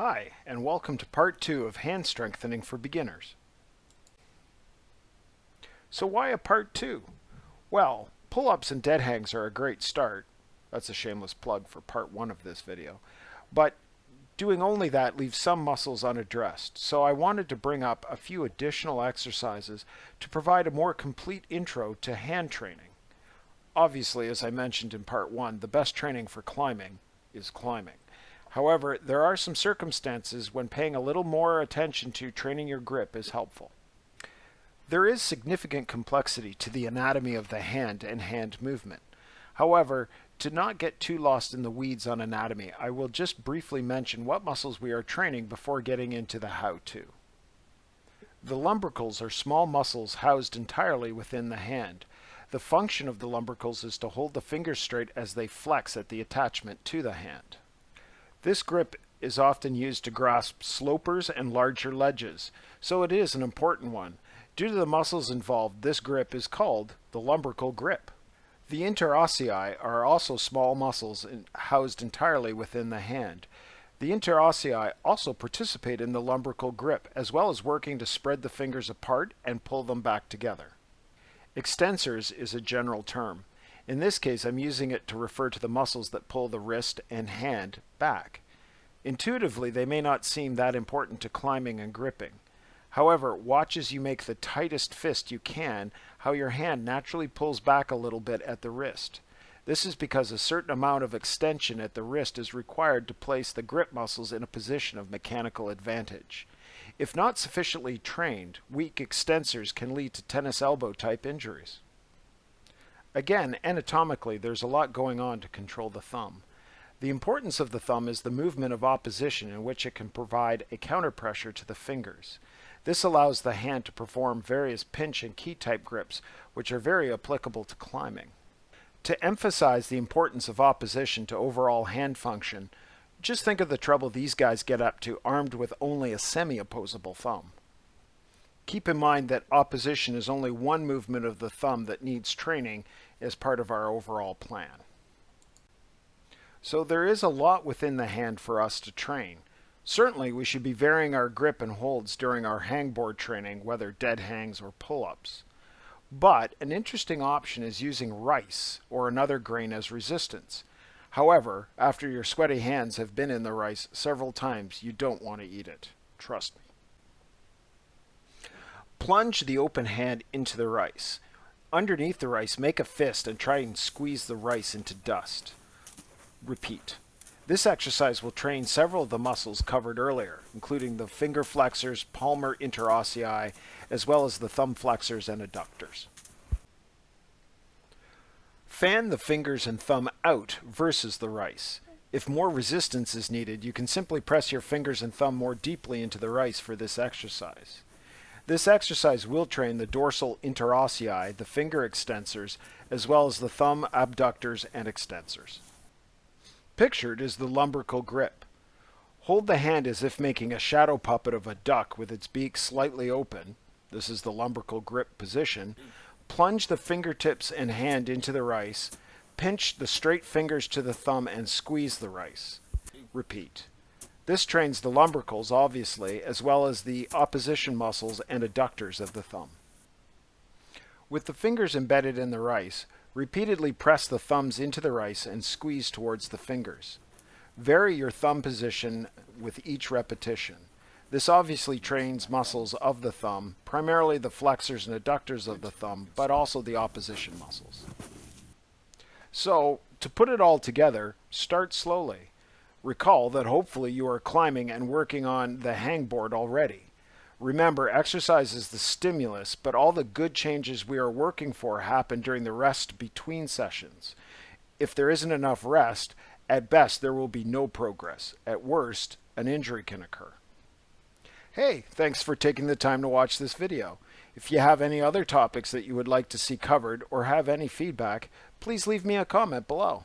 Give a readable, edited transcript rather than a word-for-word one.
Hi, and welcome to part 2 of hand strengthening for beginners. So why a part 2? Well, pull-ups and dead hangs are a great start. That's a shameless plug for part 1 of this video. But doing only that leaves some muscles unaddressed, so I wanted to bring up a few additional exercises to provide a more complete intro to hand training. Obviously, as I mentioned in part 1, the best training for climbing is climbing. However, there are some circumstances when paying a little more attention to training your grip is helpful. There is significant complexity to the anatomy of the hand and hand movement. However, to not get too lost in the weeds on anatomy, I will just briefly mention what muscles we are training before getting into the how-to. The lumbricals are small muscles housed entirely within the hand. The function of the lumbricals is to hold the fingers straight as they flex at the attachment to the hand. This grip is often used to grasp slopers and larger ledges, so it is an important one. Due to the muscles involved, this grip is called the lumbrical grip. The interossei are also small muscles housed entirely within the hand. The interossei also participate in the lumbrical grip, as well as working to spread the fingers apart and pull them back together. Extensors is a general term. In this case, I'm using it to refer to the muscles that pull the wrist and hand back. Intuitively, they may not seem that important to climbing and gripping. However, watch as you make the tightest fist you can, how your hand naturally pulls back a little bit at the wrist. This is because a certain amount of extension at the wrist is required to place the grip muscles in a position of mechanical advantage. If not sufficiently trained, weak extensors can lead to tennis elbow type injuries. Again, anatomically, there's a lot going on to control the thumb. The importance of the thumb is the movement of opposition in which it can provide a counterpressure to the fingers. This allows the hand to perform various pinch and key type grips, which are very applicable to climbing. To emphasize the importance of opposition to overall hand function, just think of the trouble these guys get up to armed with only a semi-opposable thumb. Keep in mind that opposition is only one movement of the thumb that needs training as part of our overall plan. So there is a lot within the hand for us to train. Certainly we should be varying our grip and holds during our hangboard training, whether dead hangs or pull-ups. But an interesting option is using rice or another grain as resistance. However, after your sweaty hands have been in the rice several times, you don't want to eat it. Trust me. Plunge the open hand into the rice. Underneath the rice, make a fist and try and squeeze the rice into dust. Repeat. This exercise will train several of the muscles covered earlier, including the finger flexors, palmar interossei, as well as the thumb flexors and adductors. Fan the fingers and thumb out versus the rice. If more resistance is needed, you can simply press your fingers and thumb more deeply into the rice for this exercise. This exercise will train the dorsal interossei, the finger extensors, as well as the thumb abductors and extensors. Pictured is the lumbrical grip. Hold the hand as if making a shadow puppet of a duck with its beak slightly open. This is the lumbrical grip position. Plunge the fingertips and hand into the rice. Pinch the straight fingers to the thumb and squeeze the rice. Repeat. This trains the lumbricals, obviously, as well as the opposition muscles and adductors of the thumb. With the fingers embedded in the rice, repeatedly press the thumbs into the rice and squeeze towards the fingers. Vary your thumb position with each repetition. This obviously trains muscles of the thumb, primarily the flexors and adductors of the thumb, but also the opposition muscles. So, to put it all together, start slowly. Recall that hopefully you are climbing and working on the hangboard already. Remember, exercise is the stimulus, but all the good changes we are working for happen during the rest between sessions. If there isn't enough rest, at best there will be no progress. At worst, an injury can occur. Hey, thanks for taking the time to watch this video. If you have any other topics that you would like to see covered or have any feedback, please leave me a comment below.